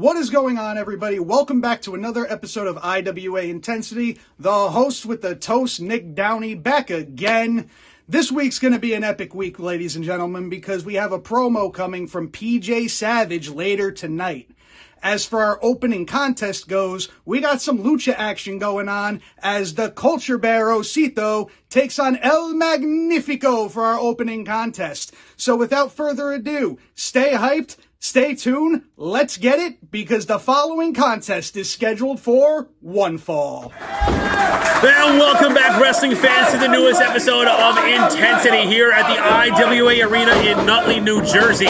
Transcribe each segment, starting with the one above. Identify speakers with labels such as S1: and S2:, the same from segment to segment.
S1: What is going on, everybody? Welcome back to another episode of IWA Intensity. The host with the toast, Nick Downey, back again. This week's going to be an epic week, ladies and gentlemen, because we have a promo coming from PJ Savage later tonight. As for our opening contest goes, we got some lucha action going on as the Culture Bear Osito takes on El Magnifico for our opening contest. So without further ado, stay hyped, stay tuned, let's get it, because the following contest is scheduled for one fall.
S2: And welcome back, wrestling fans, to the newest episode of Intensity here at the IWA Arena in Nutley, New Jersey.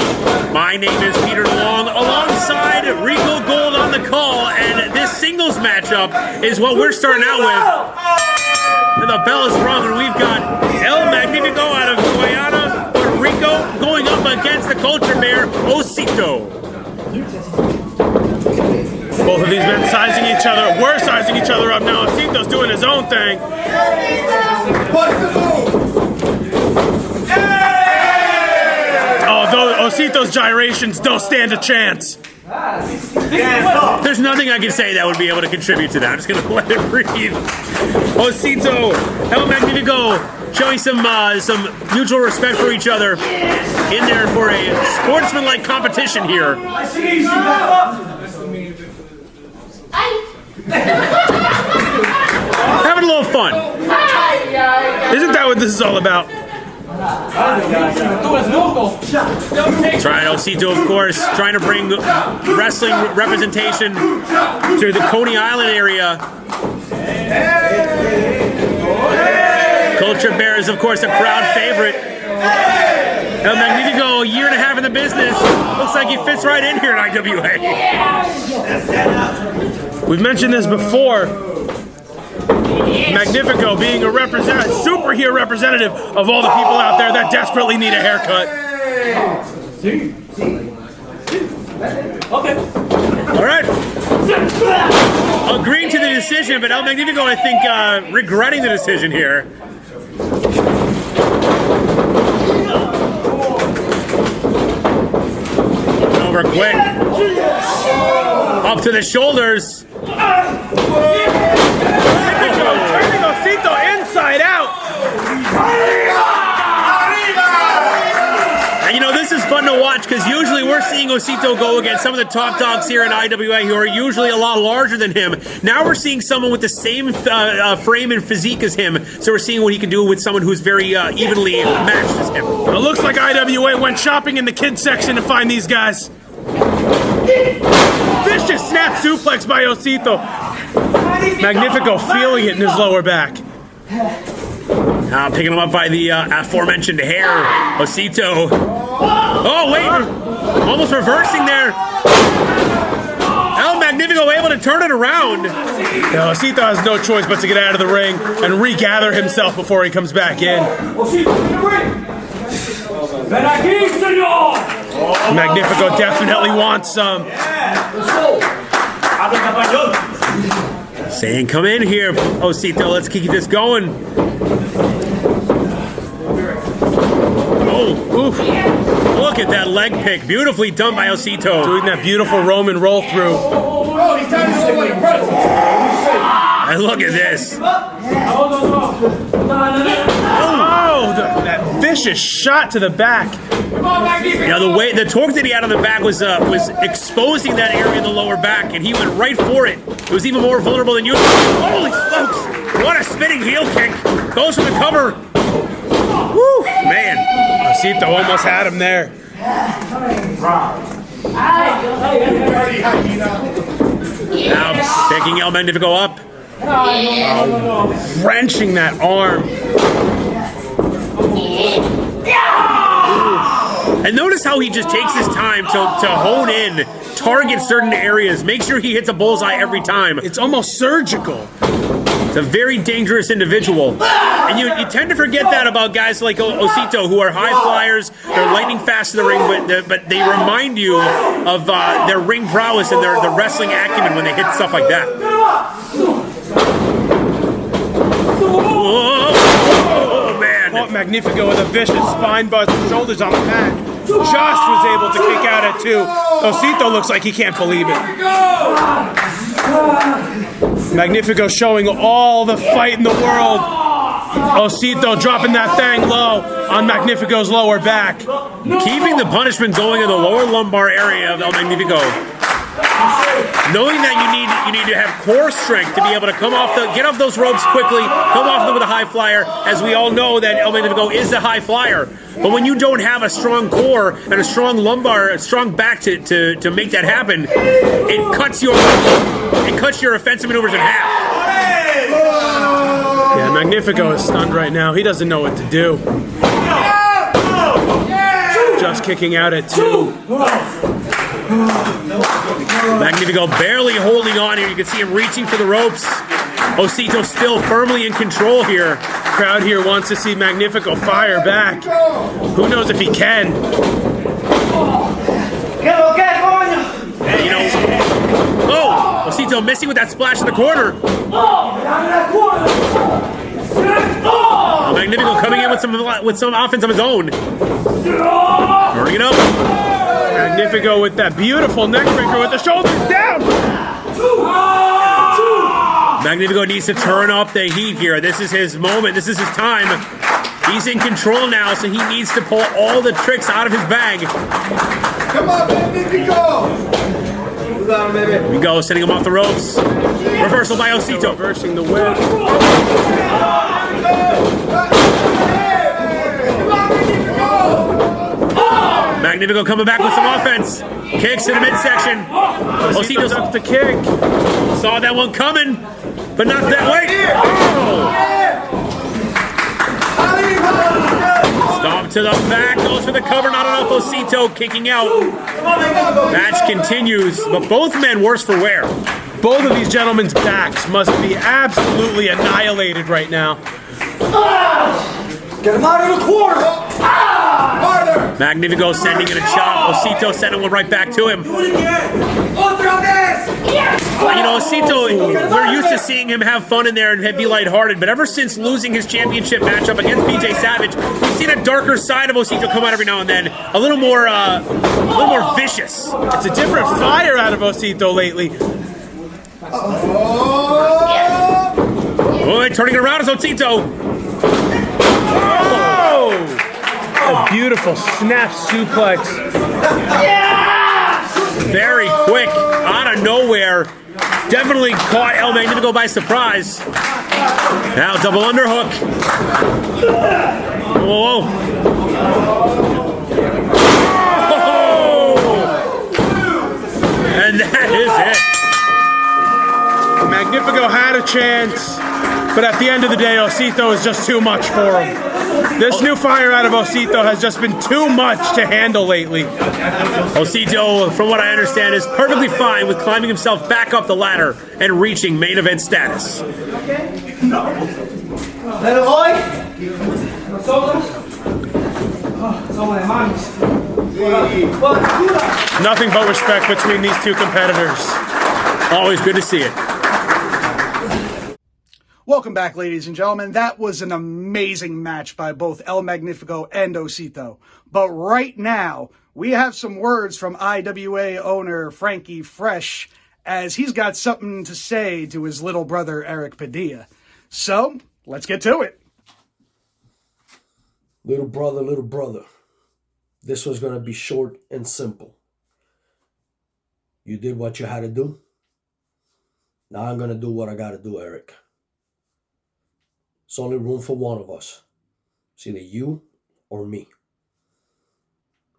S2: My name is Peter Long, alongside Rico Gold on the call, and this singles matchup is what we're starting out with. And the bell is rung, and we've got El Magnifico out of Guyana, Puerto Rico, going up against the Culture Bear, Osito.
S3: Both of these men sizing each other. We're sizing each other up now. Osito's doing his own thing. Oh, Osito's gyrations don't stand a chance.
S2: There's nothing I can say that would be able to contribute to that. I'm just going to let it breathe. Osito, El Magnifico, showing some mutual respect for each other in there for a sportsmanlike competition here. Having a little fun.
S3: Isn't that what this is all about?
S2: That's right, Osito, of course, trying to bring wrestling representation to the Coney Island area. Culture Bear is, of course, a crowd favorite. El Magnifico, a year and a half in the business. Looks like he fits right in here at IWA.
S3: We've mentioned this before. Magnifico being a superhero representative of all the people out there that desperately need a haircut.
S2: Okay. All right. Agreeing to the decision, but El Magnifico, I think, regretting the decision here. Over quick. Up to the shoulders.
S3: Turning Osito inside out.
S2: And you know, this is fun to watch because usually we're seeing Osito go against some of the top dogs here in IWA who are usually a lot larger than him. Now we're seeing someone with the same frame and physique as him, so we're seeing what he can do with someone who's very evenly matched as him.
S3: It looks like IWA went shopping in the kids section to find these guys. Vicious snap suplex by Osito. Magnifico feeling it in his lower back.
S2: Now picking him up by the aforementioned hair, Osito. Oh, wait, almost reversing there. El Magnifico able to turn it around.
S3: Now, Osito has no choice but to get out of the ring and regather himself before he comes back in. Magnifico definitely wants some.
S2: Saying, come in here, Osito, let's keep this going. Oh, oof. Look at that leg pick. Beautifully done by Osito.
S3: Doing that beautiful Roman roll through.
S2: And look at this.
S3: Oh, that vicious shot to the back.
S2: Yeah, the torque that he had on the back was exposing that area in the lower back, and he went right for it. It was even more vulnerable than usual. Holy smokes! What a spinning heel kick! Goes for the cover. Woo, man!
S3: Osito almost had him there.
S2: Now picking El Magnifico up.
S3: Wrenching that arm.
S2: And notice how he just takes his time to hone in, target certain areas, make sure he hits a bullseye every time.
S3: It's almost surgical.
S2: It's a very dangerous individual. And you tend to forget that about guys like Osito, who are high flyers, they're lightning fast in the ring, but they remind you of their ring prowess and their wrestling acumen when they hit stuff like that. Oh, man.
S3: Magnifico with a vicious spine buster, shoulders on the mat. just was able to kick out at 2. Osito looks like he can't believe it. Magnifico showing all the fight in the world. Osito dropping that thing low on Magnifico's lower back.
S2: Keeping the punishment going in the lower lumbar area of El Magnifico. Knowing that you need to have core strength to be able to get off those ropes quickly, come off them with a high flyer, as we all know that El Magnifico is the high flyer. But when you don't have a strong core and a strong lumbar, a strong back to make that happen, it cuts your offensive maneuvers in half.
S3: Yeah, Magnifico is stunned right now. He doesn't know what to do. Just kicking out at 2.
S2: Magnifico barely holding on here. You can see him reaching for the ropes. Osito still firmly in control here.
S3: Crowd here wants to see Magnifico fire back. Who knows if he can?
S2: And, Osito missing with that splash in the corner. Magnifico coming in with some offense of his own. Turning it up.
S3: Magnifico with that beautiful neck breaker with the shoulders down.
S2: Magnifico needs to turn up the heat here. This is his moment. This is his time. He's in control now, so he needs to pull all the tricks out of his bag.
S4: Come on, Magnifico!
S2: Here we go, setting him off the ropes. Reversal by Osito.
S3: Reversing the whip.
S2: Magnifico coming back with some offense. Kicks in the midsection.
S3: Osito's up to kick.
S2: Saw that one coming, but not that way. Stomp to the back, goes for the cover, not enough. Osito kicking out. Match continues, but both men worse for wear.
S3: Both of these gentlemen's backs must be absolutely annihilated right now.
S4: Get him out of the corner! Harder!
S2: Magnifico sending in a chop. Osito sending one right back to him. Osito, we're used to seeing him have fun in there and be lighthearted, but ever since losing his championship matchup against PJ Savage, we've seen a darker side of Osito come out every now and then, a little more vicious.
S3: It's a different fire out of Osito lately.
S2: Oh, turning it around is Osito.
S3: Oh! A beautiful snap suplex.
S2: Very quick, out of nowhere. Definitely caught El Magnifico by surprise. Now double underhook. Whoa. And that is it.
S3: Magnifico had a chance, but at the end of the day, Osito is just too much for him. This new fire out of Osito has just been too much to handle lately.
S2: Osito, from what I understand, is perfectly fine with climbing himself back up the ladder and reaching main event status.
S3: Nothing but respect between these two competitors.
S2: Always good to see it.
S1: Welcome back, ladies and gentlemen. That was an amazing match by both El Magnifico and Osito. But right now, we have some words from IWA owner Frankie Fresh, as he's got something to say to his little brother, Eric Padilla. So, let's get to it.
S5: Little brother, this was going to be short and simple. You did what you had to do. Now I'm going to do what I got to do, Eric. It's only room for one of us. It's either you or me.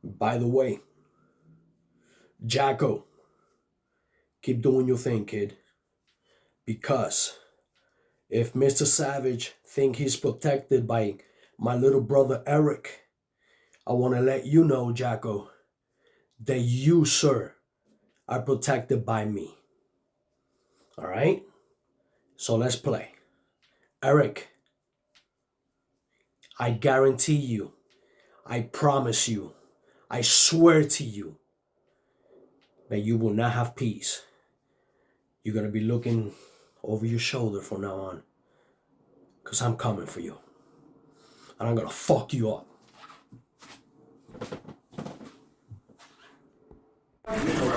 S5: By the way, Jacko, keep doing your thing, kid. Because if Mr. Savage think he's protected by my little brother Eric, I want to let you know, Jacko, that you, sir, are protected by me. All right? So let's play. Eric, I guarantee you, I promise you, I swear to you that you will not have peace. You're going to be looking over your shoulder from now on, because I'm coming for you. And I'm going to fuck you up.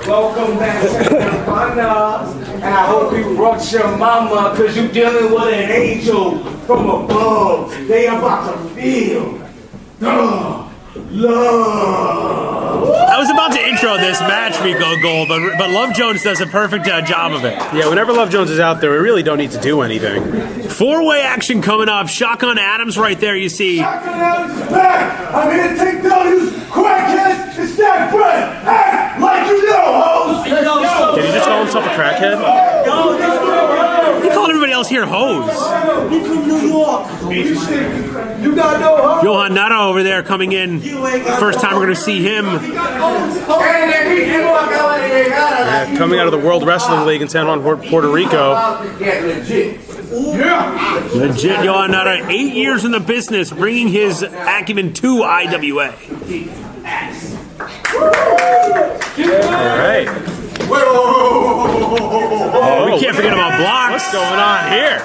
S6: Welcome back to the Fun. And I hope you brought your mama, cause you dealing with an angel from above. They about to feel love.
S2: I was about to intro this match, Rico Gold, but Love Jones does a perfect job of it.
S3: Yeah, whenever Love Jones is out there, we really don't need to do anything.
S2: Four-way action coming up. Shotgun Adams right there, you see.
S4: Shotgun Adams is back. I'm here to take down these crackheads and stack bread. Act like you know, hoes.
S3: Did he just call himself a crackhead?
S2: He called everybody else here hoes.
S4: He's from New York. You got no hoes.
S2: Johan Nara over there coming in. First time we're going to see him.
S3: Coming out of the World Wrestling League in San Juan, Puerto Rico.
S2: Legit Johan Nara, 8 years in the business, bringing his acumen to IWA.
S3: All right.
S2: Oh, we can't forget about blocks.
S3: What's going on here?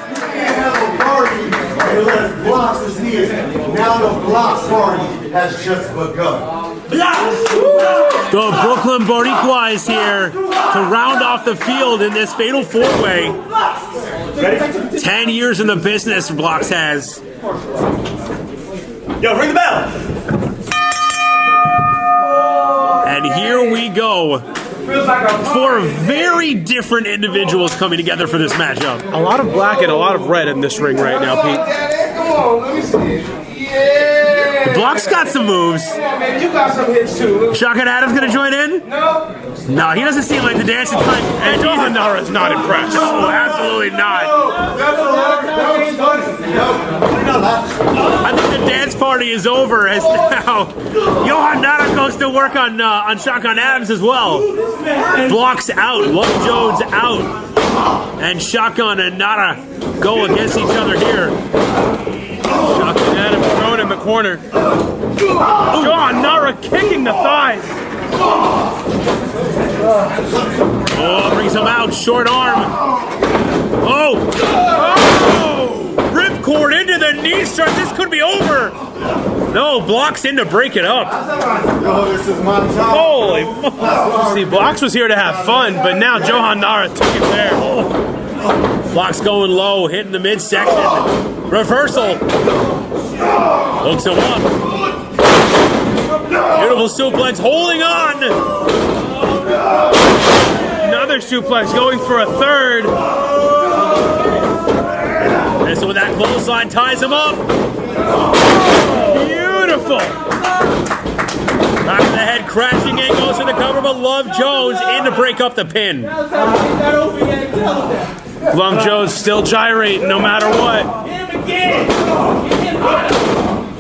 S4: Now the block party has just begun.
S2: The Brooklyn Boricua is here to round off the field in this fatal four-way. 10 years in the business, Blocks has.
S7: Yo, ring the bell!
S2: And here we go. Four very different individuals coming together for this matchup.
S3: A lot of black and a lot of red in this ring right now, Pete.
S4: Come on, let me see. Yeah.
S2: Blocks got some moves.
S4: Come on, man, you got some hits too.
S2: Shotgun Adams gonna join in?
S4: No.
S2: No, he doesn't seem like the dancing type.
S3: And Johan Nara is not impressed.
S2: No, absolutely not. I think the dance party is over as now Johan Nara goes to work on Shotgun Adams as well. Blocks out, Love Jones out, and Shotgun and Nara go against each other here.
S3: Shotgun Adams thrown in the corner. Johan Nara kicking the thighs.
S2: Oh, brings him out, short arm. Oh! Ripcord into the knee strike. This could be over. No, Blocks in to break it up.
S4: Yo, this is my time.
S3: Holy fuck. See, Blocks was here to have fun, but now Johan Nara took it there.
S2: Blocks going low, hitting the midsection. Reversal. Hooks him up. Beautiful suplex, holding on.
S3: Another suplex going for a third.
S2: And so with that clothesline ties him up.
S3: Beautiful.
S2: Back of the head crashing in, goes to the cover, but Love Jones in to break up the pin.
S3: Love Jones still gyrating no matter what.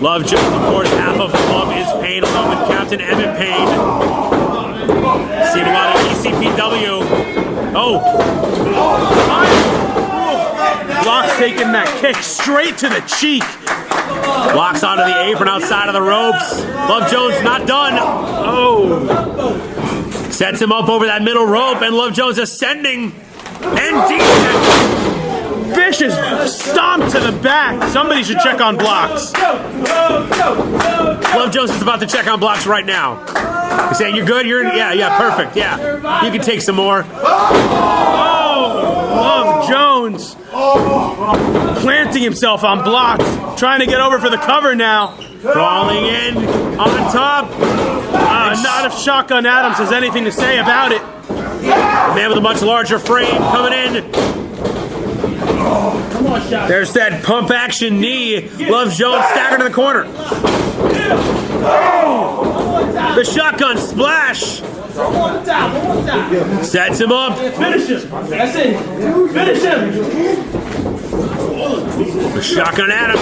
S2: Love Jones, of course, half of Love is Pain, along with Captain Emmett Payne. Seen a lot of ECPW. Oh!
S3: Blocks taking that kick straight to the cheek.
S2: Blocks onto the apron outside of the ropes. Love Jones not done.
S3: Oh!
S2: Sets him up over that middle rope, and Love Jones ascending and descending.
S3: Vicious stomp to the back. Somebody should check on Blocks.
S2: Love Jones is about to check on Blocks right now. He's saying, "You're good? Yeah, perfect. Yeah. You can take some more."
S3: Oh! Love Jones planting himself on Blocks. Trying to get over for the cover now.
S2: Crawling in on top.
S3: Not if Shotgun Adams has anything to say about it.
S2: Man with a much larger frame coming in. There's that pump action knee. Love Jones staggered in the corner. The shotgun splash. Sets him up.
S6: Finish him. That's it. Finish him.
S2: The shotgun Adams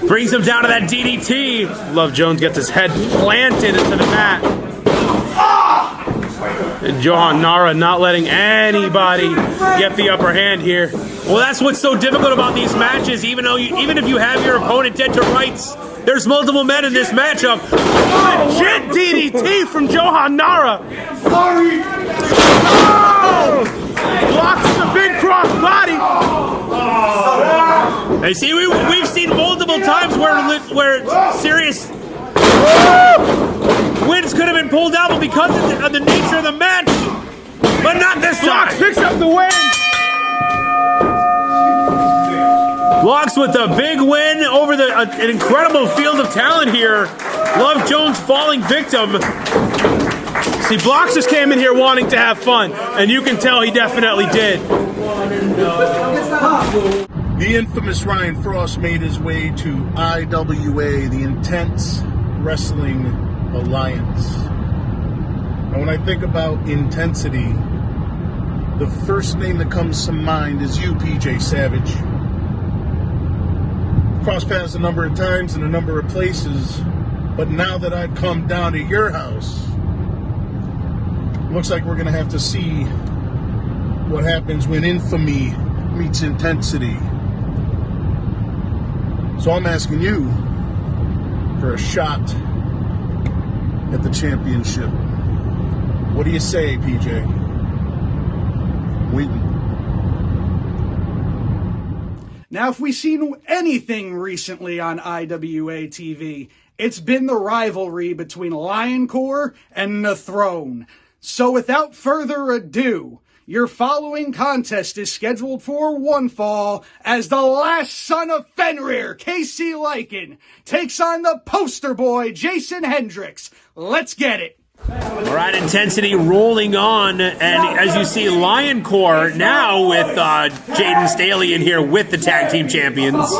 S2: brings him down to that DDT.
S3: Love Jones gets his head planted into the mat. And Johan Nara not letting anybody get the upper hand here.
S2: Well, that's what's so difficult about these matches. Even if you have your opponent dead to rights, there's multiple men in this matchup.
S3: Legit DDT from Johan Nara.
S4: Sorry.
S3: Oh! Blocks the big cross body.
S2: And see, we've seen multiple times where serious. Wins could have been pulled out, but because of the nature of the match, but not this time.
S3: Blocks picks up the win.
S2: Blocks with a big win over an incredible field of talent here. Love Jones falling victim.
S3: See, Blocks just came in here wanting to have fun, and you can tell he definitely did.
S7: The infamous Ryan Frost made his way to IWA, the Intense Wrestling Alliance. And when I think about intensity, the first name that comes to mind is you, PJ Savage. Crossed paths a number of times in a number of places, but now that I've come down to your house, looks like we're going to have to see what happens when infamy meets intensity. So I'm asking you for a shot at the championship. What do you say, PJ? Waiting.
S1: Now, if we've seen anything recently on IWA TV, it's been the rivalry between Lioncore and the Throne. So without further ado, your following contest is scheduled for one fall as the last son of Fenrir, Casey Liken, takes on the poster boy, Jason Hendricks. Let's get it.
S2: All right, intensity rolling on, and as you see, Lioncore now with Jaden Staley in here with the tag team champions.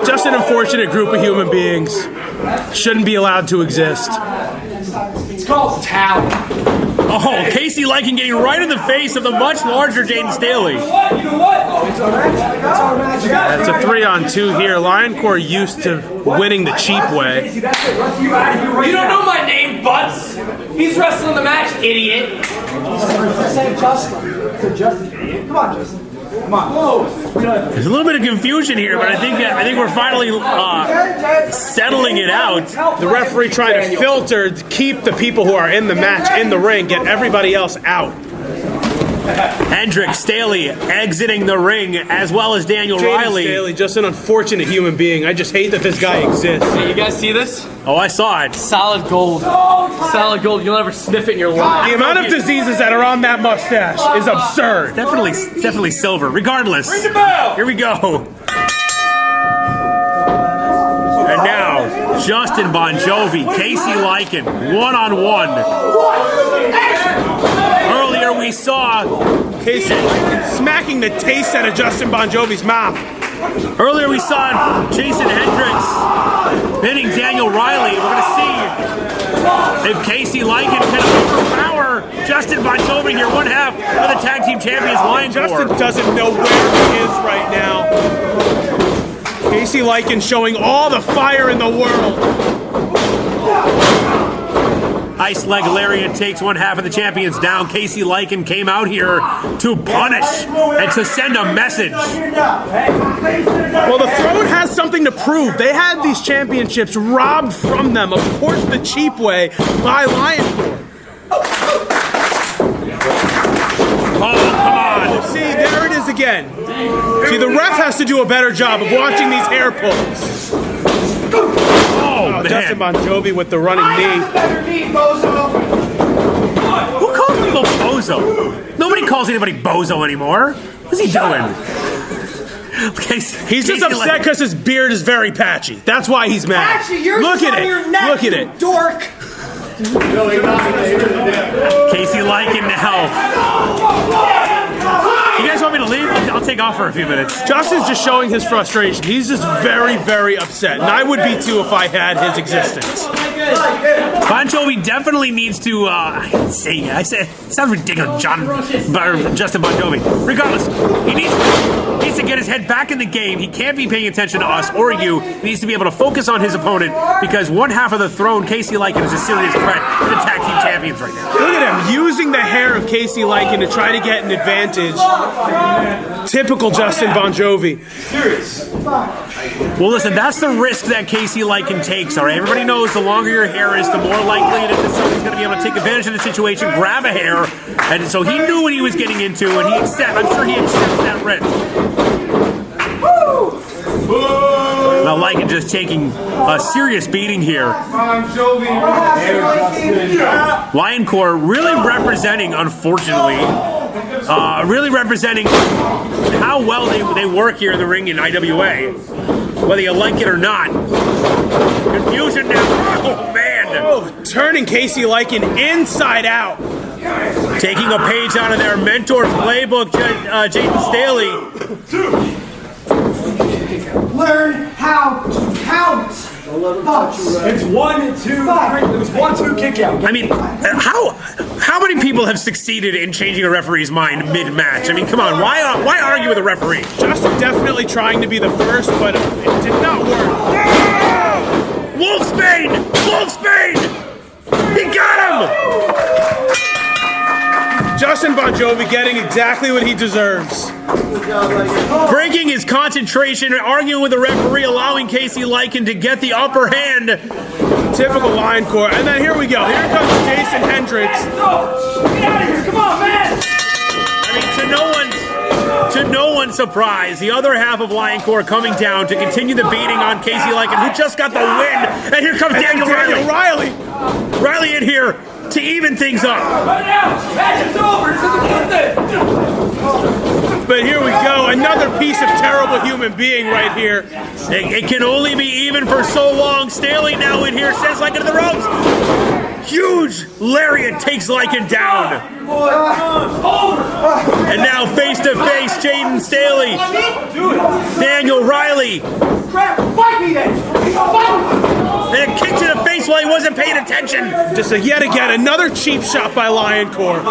S3: Just an unfortunate group of human beings. Shouldn't be allowed to exist.
S6: It's called talent.
S2: Oh, Casey Liken getting right in the face of the much larger Jaden Staley.
S6: You know what? It's our match.
S3: It's a 3-on-2 here. Lioncore used to winning the cheap way.
S6: You don't know my name, Butts. He's wrestling the match, idiot. Say Justin. Come on, Justin. Come on.
S2: There's a little bit of confusion here, but I think we're finally settling it out.
S3: The referee trying to filter to keep the people who are in the match in the ring, get everybody else out.
S2: Hendricks, Staley exiting the ring, as well as Daniel
S3: Jaden
S2: Riley.
S3: Staley, just an unfortunate human being. I just hate that this guy exists.
S8: Hey, you guys see this?
S2: Oh, I saw it.
S8: Solid gold. Solid gold. You'll never sniff it in your life.
S3: The amount of diseases that are on that mustache is absurd.
S2: Definitely silver. Regardless, here we go. And now, Justin Bon Jovi, Casey Liken, one-on-one. Earlier we saw
S3: Casey smacking the taste out of Justin Bon Jovi's mouth.
S2: Earlier we saw Jason Hendricks hitting Daniel Riley. We're going to see if Casey Liken can overpower Justin Bon Jovi here, one half of the tag team champions, Lioncore.
S3: Justin doesn't know where he is right now. Casey Liken showing all the fire in the world.
S2: Ice leg lariat takes one half of the champions down. Casey Liken came out here to punish and to send a message.
S3: Well, the Throne has something to prove. They had these championships robbed from them, of course the cheap way, by Lioncore.
S2: Oh, come on.
S3: See, there it is again. See, the ref has to do a better job of watching these hair pulls.
S2: Oh, man.
S3: Justin Bon Jovi with the running knee.
S2: Who calls people bozo? Nobody calls anybody bozo anymore. What's he doing?
S3: He's just upset because his beard is very patchy. That's why he's mad.
S9: Patchy, yours
S3: Look
S9: is
S3: at
S9: on
S3: it.
S9: your neck,
S3: Look at
S9: you
S3: it.
S9: dork.
S2: Casey Liken now. You guys want me to leave? I'll take off for a few minutes.
S3: Justin's just showing his frustration. He's just very, very upset. And I would be too if I had his existence.
S2: Bon Jovi definitely needs to, I said, it sounds ridiculous, Justin Bon Jovi. Regardless, he needs to get his head back in the game. He can't be paying attention to us or you. He needs to be able to focus on his opponent because one half of the Throne, Casey Liken, is a serious threat to the tag team champions right now.
S3: Look at him using the hair of Casey Liken to try to get an advantage. Typical Justin Bon Jovi.
S2: Well, listen, that's the risk that Casey Liken takes, all right? Everybody knows the longer your hair is, the more likely it is that somebody's going to be able to take advantage of the situation, grab a hair, and so he knew what he was getting into, and I'm sure he accepts that risk. Liken just taking a serious beating here. Lioncore really representing, unfortunately, really representing how well they work here in the ring in IWA, whether you like it or not. Confusion now. Oh, man.
S3: Oh, turning Casey Liken inside out.
S2: Taking a page out of their mentor's playbook, Jaden Staley.
S9: Learn how to count.
S6: It's 1, 2, 3. It was 1, 2 kick out.
S2: I mean, how many people have succeeded in changing a referee's mind mid-match? I mean, come on, why argue with a referee?
S3: Justin definitely trying to be the first, but it did not work.
S2: Wolfsbane! Wolfsbane! He got him!
S3: Justin Bon Jovi getting exactly what he deserves.
S2: Breaking his concentration, arguing with the referee, allowing Casey Liken to get the upper hand.
S3: Typical Lioncore. And then here we go. Here comes Jason Hendricks.
S6: Get out of here! Come on, man!
S2: I mean, to no one's surprise, the other half of Lioncore coming down to continue the beating on Casey Liken, who just got the win. And here comes Daniel Riley. Riley in here to even things up.
S6: Right now! Match is over! This is a good thing!
S3: But here we go. Another piece of terrible human being right here.
S2: It can only be even for so long. Staley now in here, sends Liken to the ropes. Huge lariat takes Liken down. And now face to face, Jaden Staley. Daniel Riley.
S6: Fight me then!
S2: And a kick to the face while he wasn't paying attention.
S3: Just yet again, another cheap shot by Lioncore.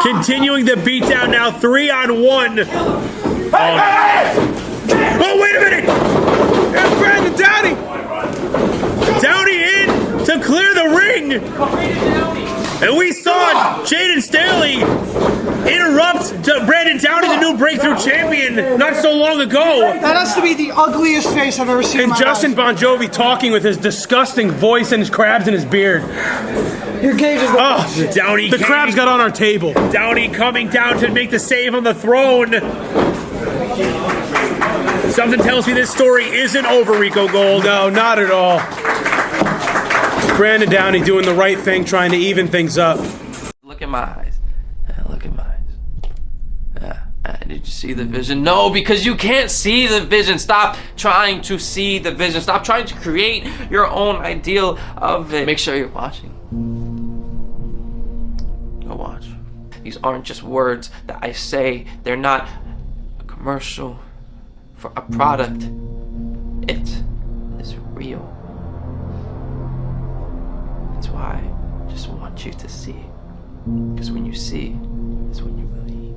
S2: Continuing the beatdown now, 3-on-1. Oh, wait a minute!
S3: And Brandon Downey!
S2: Downey in to clear the ring! And we saw Jaden Staley interrupt Brandon Downey, the new breakthrough champion, not so long ago.
S9: That has to be the ugliest face I've ever seen in
S3: And
S9: my
S3: Justin
S9: life.
S3: Bon Jovi talking with his disgusting voice and his crabs in his beard.
S9: Your cage is the
S3: Oh,
S2: Downey
S3: the crabs got on our table.
S2: Downey coming down to make the save on the throne. Something tells me this story isn't over, Rico Gold.
S3: No, not at all. Brandon Downey doing the right thing, trying to even things up.
S8: Look at my eyes. Look at my eyes. Did you see the vision? No, because you can't see the vision. Stop trying to see the vision. Stop trying to create your own ideal of it. Make sure you're watching. Go watch. These aren't just words that I say. They're not a commercial for a product. It is real. That's why I just want you to see. Because when you see, is when you believe.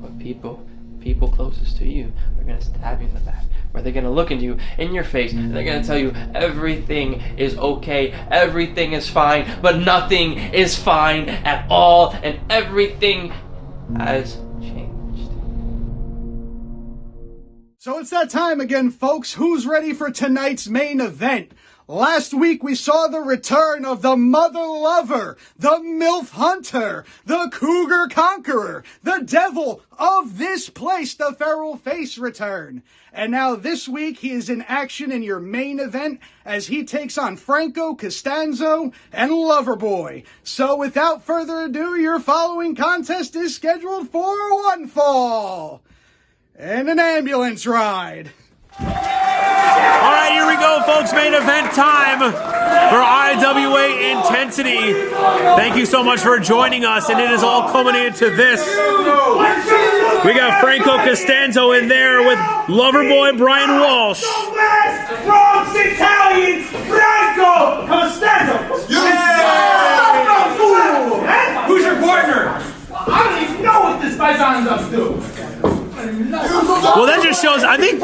S8: But people closest to you are gonna stab you in the back. Or they're gonna look into you in your face and they're gonna tell you everything is okay, everything is fine, but nothing is fine at all, and everything has changed.
S1: So it's that time again, folks. Who's ready for tonight's main event? Last week we saw the return of the Mother Lover, the MILF Hunter, the Cougar Conqueror, the Devil of this place, the Feral Face return. And now this week he is in action in your main event as he takes on Franco Costanzo and Loverboy. So without further ado, your following contest is scheduled for one fall and an ambulance ride.
S2: All right, here we go, folks. Main event time for IWA Intensity. Thank you so much for joining us, and it is all culminated to this. We got Franco Costanzo in there with Loverboy Brian Walsh.
S6: Bronx Italian Franco Costanzo. Who's your partner? I don't even know what this paisan's up to.
S2: Well, that just shows, I think,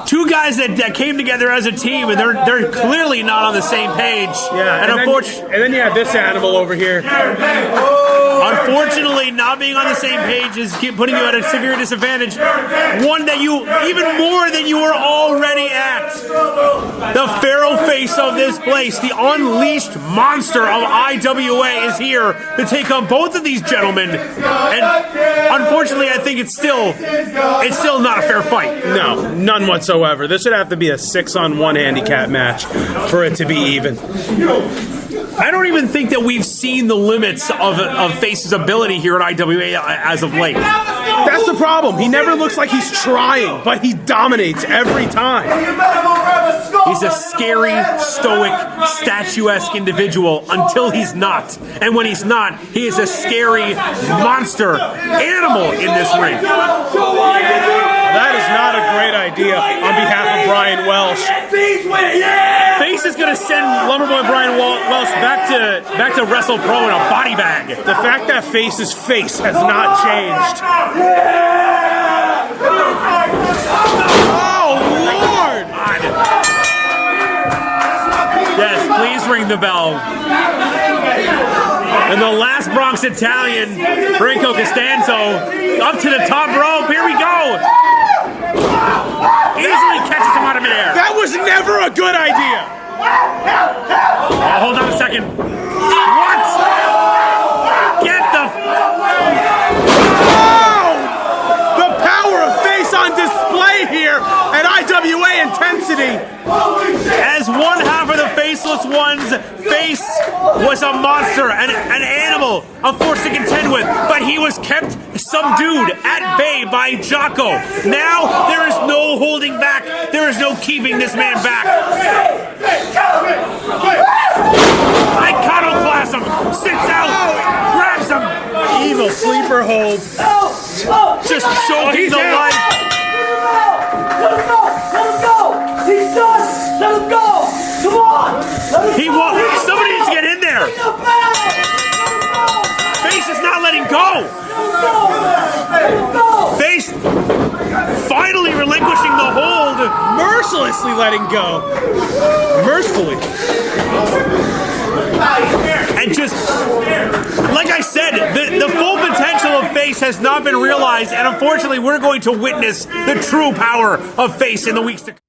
S2: two guys that came together as a team, and they're clearly not on the same page.
S3: Yeah, and then you have this animal over here.
S6: Oh,
S2: Unfortunately, not being on the same page is putting you at a severe disadvantage. One that you, even more than you were already at. The feral face of this place, the unleashed monster of IWA is here to take on both of these gentlemen. And unfortunately, I think it's still not a fair fight.
S3: No, none whatsoever. This would have to be a 6-on-1 handicap match for it to be even.
S2: I don't even think that we've seen the limits of Face's ability here at IWA as of late.
S3: That's the problem. He never looks like he's trying, but he dominates every time.
S2: He's a scary, stoic, statuesque individual until he's not. And when he's not, he is a scary monster animal in this ring.
S3: That is not a great idea on behalf of Brian Welsh.
S2: Face is going to send Lumberboy Brian Welsh back to Wrestle Pro in a body bag.
S3: The fact that Face's face has not changed. Oh, Lord!
S2: Yes, please ring the bell. And the last Bronx Italian, Franco Costanzo, up to the top rope. Here we go. Easily catches him out of midair.
S3: That was never a good idea.
S2: Oh, hold on a second. What? Get the...
S3: Oh! The power of Face on display here at IWA Intensity.
S2: As one half of the Faceless One's Face was a monster, an animal, a force to contend with, but he was kept subdued at bay by Jocko. Now there is no holding back. There is no keeping this man back. Iconoclast him, sits out, grabs him.
S3: Evil sleeper hold.
S2: Just choking the life.
S4: Let him go! Let him go! He's done! Let him go! Come on!
S2: He won't. Somebody needs to get in there. Face is not letting go. Face finally relinquishing the hold.
S3: Mercilessly letting go. Mercifully.
S2: And just, like I said, the full potential of Face has not been realized, and unfortunately we're going to witness the true power of Face in the weeks to come.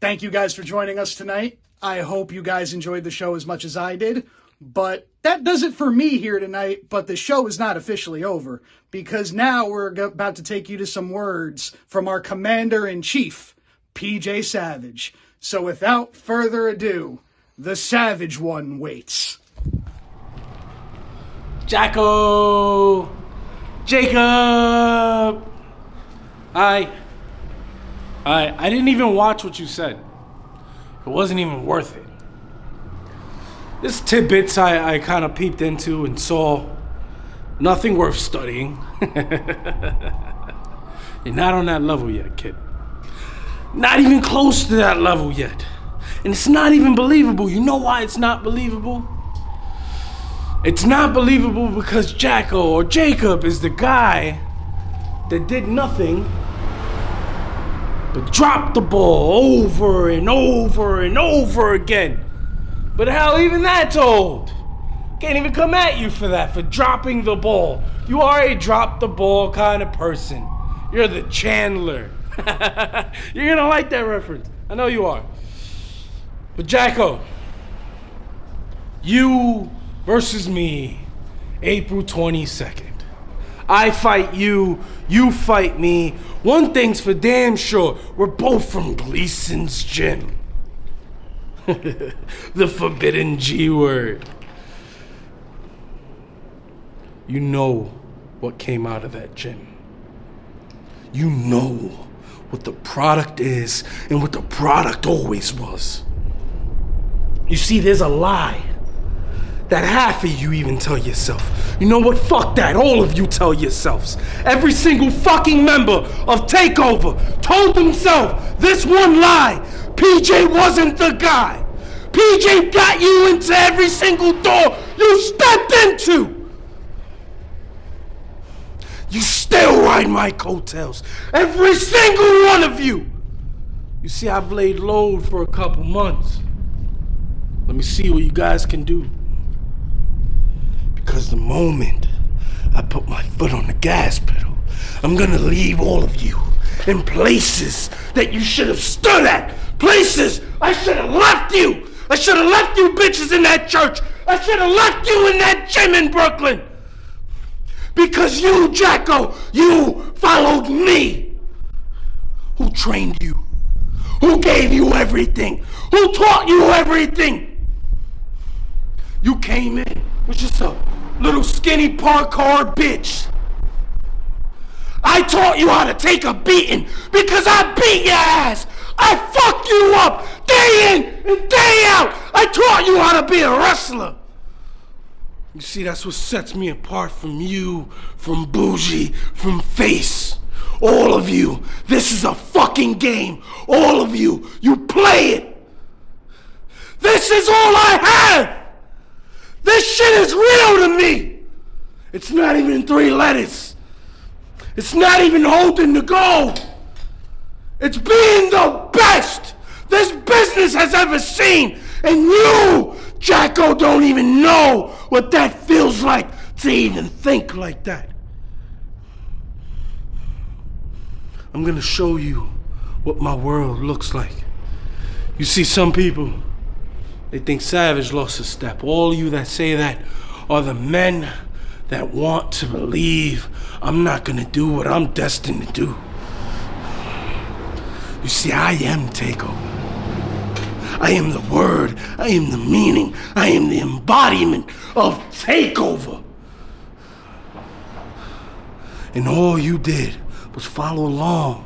S1: Thank you guys for joining us tonight. I hope you guys enjoyed the show as much as I did. But that does it for me here tonight. But the show is not officially over, because now we're about to take you to some words from our Commander-in-Chief, PJ Savage. So without further ado, the Savage One waits.
S10: Jacko! Jacob! I didn't even watch what you said. It wasn't even worth it. This tidbits I kind of peeped into and saw. Nothing worth studying. You're not on that level yet, kid. Not even close to that level yet. And it's not even believable. You know why it's not believable? It's not believable because Jacko or Jacob is the guy that did nothing but drop the ball over and over and over again. But hell, even that's old. Can't even come at you for that, for dropping the ball. You are a drop the ball kind of person. You're the Chandler. You're gonna like that reference. I know you are. But Jacko, you versus me, April 22nd. I fight you, you fight me. One thing's for damn sure, we're both from Gleason's gym. The forbidden G word. You know what came out of that gym. You know what the product is and what the product always was. You see, there's a lie that half of you even tell yourself. You know what? Fuck that. All of you tell yourselves. Every single fucking member of TakeOver told themselves this one lie. PJ wasn't the guy. PJ got you into every single door you stepped into. You still ride my coattails. Every single one of you. You see, I've laid low for a couple months. Let me see what you guys can do. Because Because the moment I put my foot on the gas pedal, I'm gonna leave all of you in places that you should have stood at. Places I should have left you. I should have left you bitches in that church. I should have left you in that gym in Brooklyn. Because you, Jacko, you followed me. Who trained you? Who gave you everything? Who taught you everything? You came in with just a little skinny parkour bitch. I taught you how to take a beating because I beat your ass. I fucked you up day in and day out. I taught you how to be a wrestler. You see, that's what sets me apart from you, from Bougie, from Face. All of you, this is a fucking game. All of you, you play it. This is all I have. This shit is real to me. It's not even 3 letters. It's not even holding the gold. It's being the best this business has ever seen. And you, Jacko, don't even know what that feels like to even think like that. I'm gonna show you what my world looks like. You see, some people, they think Savage lost a step. All you that say that are the men that want to believe I'm not gonna do what I'm destined to do. You see, I am Takeover. I am the word, I am the meaning, I am the embodiment of takeover. And all you did was follow along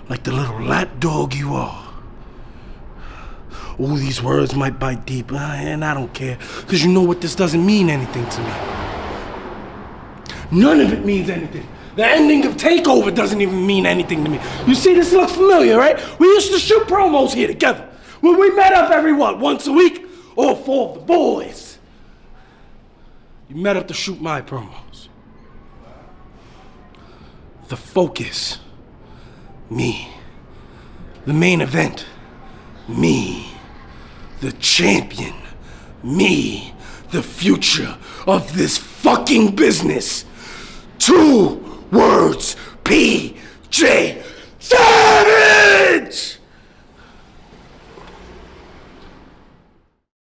S10: like the little lapdog you are. All these words might bite deep, and I don't care, because you know what, this doesn't mean anything to me. None of it means anything. The ending of Takeover doesn't even mean anything to me. You see, this looks familiar, right? We used to shoot promos here together. When we met up every, once a week? All 4 of the boys. You met up to shoot my promos. The focus, me. The main event, me. The champion, me. The future of this fucking business. 2 words, P.J. Savage!